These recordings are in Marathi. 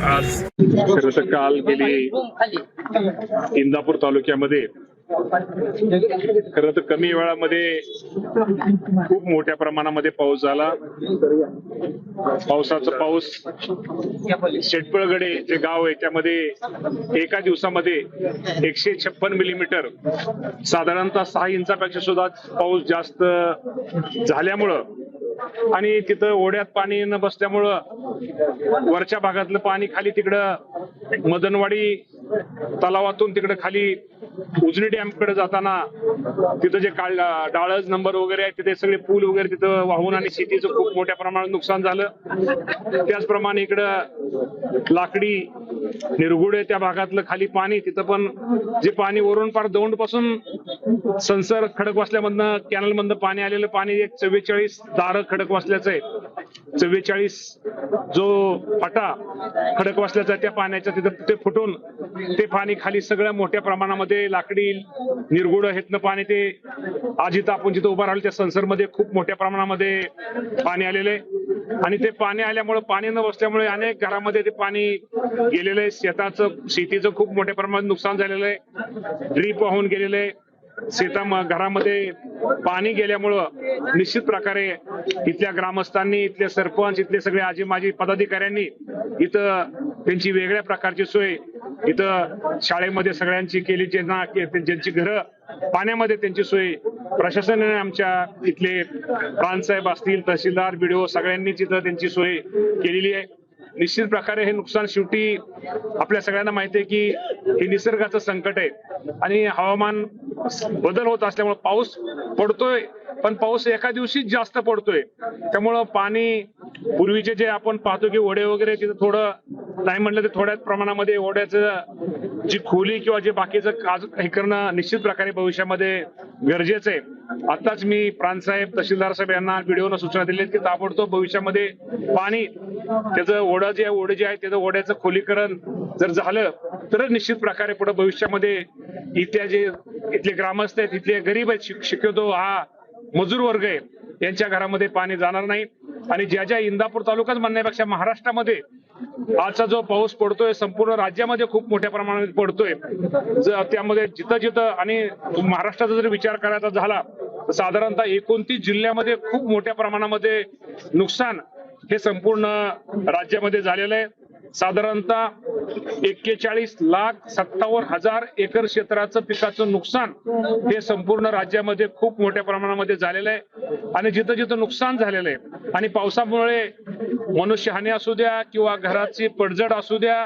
आज खरं तर काल गेली इंदापूर तालुक्यामध्ये खरं तर कमी वेळामध्ये खूप मोठ्या प्रमाणामध्ये पाऊस झाला. पाऊस शेटपळगडे जे गाव आहे त्यामध्ये एका दिवसामध्ये 156 मिलीमीटर साधारणतः 6 इंचापेक्षा सुद्धा पाऊस जास्त झाल्यामुळं आणि तिथं ओढ्यात पाणी न बसल्यामुळं वरच्या भागातलं पाणी खाली तिकडं मदनवाडी तलावातून तिकडे खाली उजनी डॅम कडे जाताना तिथं जे डाळज नंबर वगैरे आहे तिथे सगळे पूल वगैरे तिथं वाहून आणि शेतीचं खूप मोठ्या प्रमाणात नुकसान झालं. त्याचप्रमाणे इकडं लाकडी निरगुडे त्या भागातलं खाली पाणी तिथं पण जे पाणी वरून पार दौंड पासून संसर खडकवासल्यामधनं कॅनल मधनं पाणी आलेलं पाणी 44 दार खडकवासल्याचं आहे. 44 जो फाटा खडकवासल्याचा त्या पाण्याच्या तिथं ते फुटून ते पाणी खाली सगळ्या मोठ्या प्रमाणामध्ये लाकडी निरगुड हेतनं पाणी ते आज इथं आपण जिथं उभा राहिलो त्या संसरमध्ये खूप मोठ्या प्रमाणामध्ये पाणी आलेले आणि ते पाणी आल्यामुळे पाणी न बसल्यामुळे अनेक घरामध्ये ते पाणी गेलेलं आहे. शेतीचं खूप मोठ्या प्रमाणात नुकसान झालेलं आहे. ड्रीप वाहून गेलेलं आहे. घरामध्ये पाणी गेल्यामुळं निश्चित प्रकारे इथल्या ग्रामस्थांनी इथले सरपंच इथले सगळे आजी माजी पदाधिकाऱ्यांनी इथं त्यांची वेगळ्या प्रकारची सोय इथं शाळेमध्ये सगळ्यांची केली. ज्यांची घरं पाण्यामध्ये त्यांची सोय प्रशासनाने आमच्या इथले प्रांतसाहेब असतील तहसीलदार BDO सगळ्यांनीच इथं त्यांची सोय केलेली आहे. निश्चित प्रकारे हे नुकसान शेवटी आपल्या सगळ्यांना माहिती आहे की हे निसर्गाचं संकट आहे आणि हवामान बदल होत असल्यामुळे पाऊस पडतोय पण पाऊस एका दिवशी जास्त पडतोय. त्यामुळं पाणी पूर्वीचे जे आपण पाहतो की ओढे वगैरे तिथं थोडं नाही म्हटलं तर थोड्याच प्रमाणामध्ये ओढ्याचं जी खोली किंवा जे बाकीचं हे करणं निश्चित प्रकारे भविष्यामध्ये गरजेचं आहे. आताच मी प्रांतसाहेब तहसीलदार साहेब यांना BDOनं सूचना दिली की ताबडतोब भविष्यामध्ये पाणी त्याचं ओढं जे आहे त्याचं ओढ्याचं खोलीकरण जर झालं तर निश्चित प्रकारे पुढे भविष्यामध्ये इथले ग्रामस्थ आहेत इथले गरीब आहेत शक्यतो हा मजूर वर्ग आहे यांच्या घरामध्ये पाणी जाणार नाही. आणि ज्या इंदापूर तालुकाच म्हणण्यापेक्षा महाराष्ट्रामध्ये आजचा जो पाऊस पडतोय संपूर्ण राज्यामध्ये खूप मोठ्या प्रमाणात पडतोय. त्यामध्ये जिथं आणि महाराष्ट्राचा जर विचार करायचा झाला तर साधारणतः 29 जिल्ह्यामध्ये खूप मोठ्या प्रमाणामध्ये नुकसान हे संपूर्ण राज्यामध्ये झालेलं आहे. साधारणतः 41,57,000 एकर क्षेत्राचं पिकाचं नुकसान हे संपूर्ण राज्यामध्ये खूप मोठ्या प्रमाणामध्ये झालेलं आहे. आणि जिथं नुकसान झालेलं आहे आणि पावसामुळे मनुष्यहानी असू द्या किंवा घराची पडझड असू द्या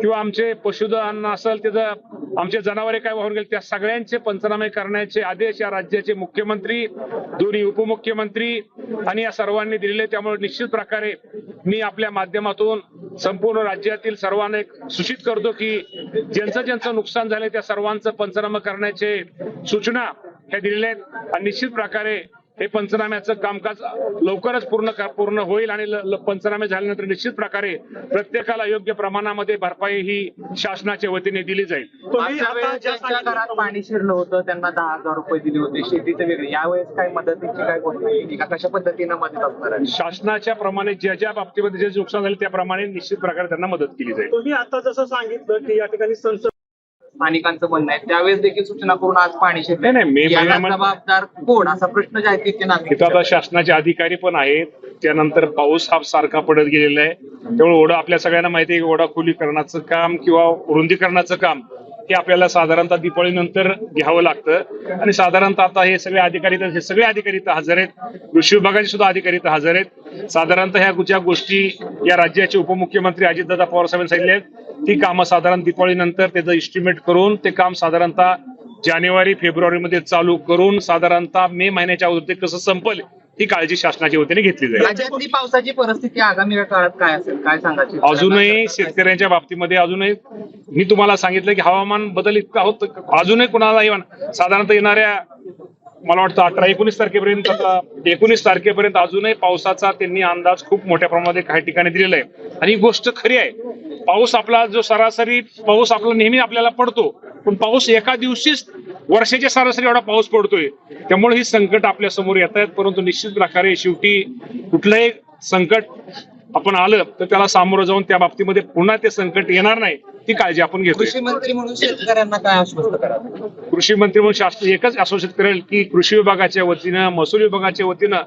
किंवा आमचे पशुधन असेल त्याचं आमचे जनावरे काय वाहून गेले त्या सगळ्यांचे पंचनामे करण्याचे आदेश या राज्याचे मुख्यमंत्री दोन्ही उपमुख्यमंत्री आणि या सर्वांनी दिलेले. त्यामुळे निश्चित प्रकारे मी आपल्या माध्यमातून संपूर्ण राज्यातील सर्वांना एक सूचित करतो की ज्यांचं नुकसान झालंय त्या सर्वांचं पंचनामे करण्याचे सूचना ह्या दिलेल्या आहेत. आणि निश्चित प्रकारे हे पंचनाम्याचं कामकाज लवकरच पूर्ण होईल आणि पंचनामे झाल्यानंतर निश्चित प्रकारे प्रत्येकाला योग्य प्रमाणामध्ये भरपाई ही शासनाच्या वतीने दिली जाईल. घरात पाणी शिरलं होतं त्यांना 10,000 रुपये दिले होते शेतीचे वेगळे यावेळेस काय मदतीची काय गोष्ट कशा पद्धतीनं मदत असणार आहे? शासनाच्या प्रमाणे ज्या बाबतीमध्ये जे नुकसान झाले त्याप्रमाणे निश्चित प्रकारे त्यांना मदत केली जाईल. तुम्ही आता जसं सांगितलं की या ठिकाणी संसद स्थानिकांचं म्हणणं आहे त्यावेळेस देखील सूचना करून आज पाणी शिरले नाही जबाबदार कोण असा प्रश्न जे आहे तिथे तिथं आता शासनाचे अधिकारी पण आहेत. त्यानंतर पाऊस हा सारखा पडत गेलेला आहे त्यामुळे ओढा आपल्या सगळ्यांना माहिती आहे की ओढा खोलीकरणाचं काम किंवा रुंदीकरणाचं काम हे आपल्याला साधारणतः दिवाळीनंतर घ्यावं लागतं. आणि साधारणतः आता हे सगळे अधिकारी इथं हजर आहेत. कृषी विभागाचे सुद्धा अधिकारी इथं हजर आहेत. साधारणतः ह्या ज्या गोष्टी या राज्याचे उपमुख्यमंत्री अजितदादा पवार साहेबांनी सांगितले आहेत ती कामं साधारण दिवाळीनंतर त्याचं इस्टिमेट करून ते काम साधारणतः जानेवारी-फेब्रुवारी मध्ये चालू करून साधारणतः मे महिन्याच्या अगोदर कसं संपल ही काळजी शासनाच्या वतीने घेतली जाईल. राज्यातली पावसाची परिस्थिती आगामी काळात काय असेल काय सांगायचं? अजूनही शेतकऱ्यांच्या बाबतीमध्ये अजूनही मी तुम्हाला सांगितलं की हवामान बदल इतका होत अजूनही कुणाला साधारणतः येणाऱ्या मला वाटतं 18-19 तारखेपर्यंत 19 तारखेपर्यंत अजूनही पावसाचा त्यांनी अंदाज खूप मोठ्या प्रमाणात काही ठिकाणी दिलेला आहे. आणि ही गोष्ट खरी आहे. पाऊस आपला जो सरासरी पाऊस आपला नेहमी आपल्याला पडतो पण पाऊस एका दिवशीच वर्षाच्या सरासरी एवढा पाऊस पडतोय. त्यामुळे ही संकट आपल्या समोर येत आहेत. परंतु निश्चित प्रकारे शेवटी कुठलंही संकट आपण आलं तर त्याला सामोरं जाऊन त्या बाबतीमध्ये पुन्हा ते संकट येणार नाही ती काळजी आपण घेतोय. कृषी मंत्री म्हणून शेतकऱ्यांना काय आश्वस्त करा? कृषी मंत्री म्हणून शासन एकच आश्वासित करेल की कृषी विभागाच्या वतीनं महसूल विभागाच्या वतीनं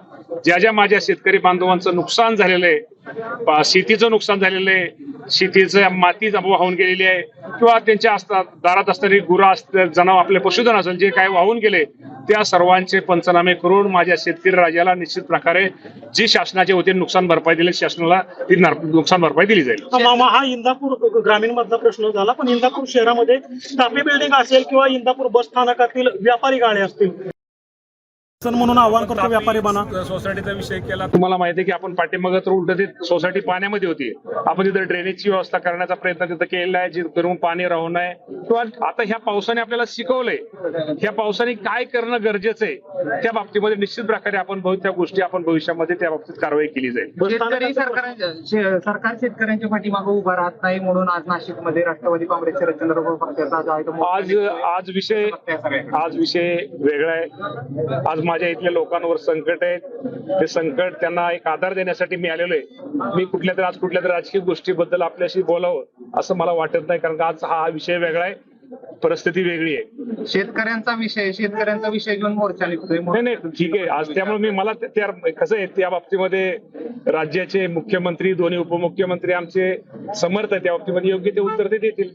ज्या माझ्या शेतकरी बांधवांचं नुकसान झालेलं आहे, शेतीचं नुकसान झालेलं आहे, शेतीचं माती वाहून गेलेली आहे किंवा त्यांच्या दारात असणारी गुरं असतील, जनावर आपले पशुधन असेल जे काय वाहून गेले त्या सर्वांचे पंचनामे करून माझ्या शेतकरी राजाला निश्चित प्रकारे जी शासनाच्या वतीने नुकसान भरपाई दिली शासनाला ती नुकसान भरपाई दिली जाईल. मामा, हा इंदापूर ग्रामीण मधला प्रश्न झाला, पण इंदापूर शहरामध्ये टापी बिल्डिंग असेल किंवा इंदापूर बस स्थानकातील व्यापारी गाळे असतील म्हणून आवाहन करतो व्यापारी बना. सोसायटीचा विषय केला. तुम्हाला माहिती आहे की आपण पाठीमागं तर उलट ती सोसायटी पाण्यामध्ये होती. आपण तिथे ड्रेनेजची व्यवस्था करण्याचा प्रयत्न तिथं केलेला आहे, जेणेकरून पाणी राहू नये. किंवा आता ह्या पावसाने आपल्याला शिकवलंय, ह्या पावसाने काय करणं गरजेचं आहे त्या बाबतीमध्ये निश्चित प्रकारे आपण त्या गोष्टी आपण भविष्यामध्ये त्या बाबतीत कारवाई केली जाईल. शेतकरी सरकार शेतकऱ्यांच्या पाठीमागे उभा राहत नाही म्हणून आज नाशिकमध्ये राष्ट्रवादी काँग्रेस शरदचंद्र पक्षाचा आज विषय वेगळा आहे. आज माझ्या इथल्या लोकांवर संकट आहे. ते संकट त्यांना एक आधार देण्यासाठी मी आलेलो आहे. मी कुठल्या तरी राजकीय गोष्टीबद्दल आपल्याशी बोलावं असं मला वाटत नाही, कारण आज हा विषय वेगळा आहे, परिस्थिती वेगळी आहे. शेतकऱ्यांचा विषय घेऊन मोर्चा निघतोय. नाही ठीक आहे. आज त्यामुळे मला कसं आहे त्या बाबतीमध्ये राज्याचे मुख्यमंत्री दोन्ही उपमुख्यमंत्री आमचे समर्थ आहे, त्या बाबतीमध्ये योग्य ते उत्तर ते देतील.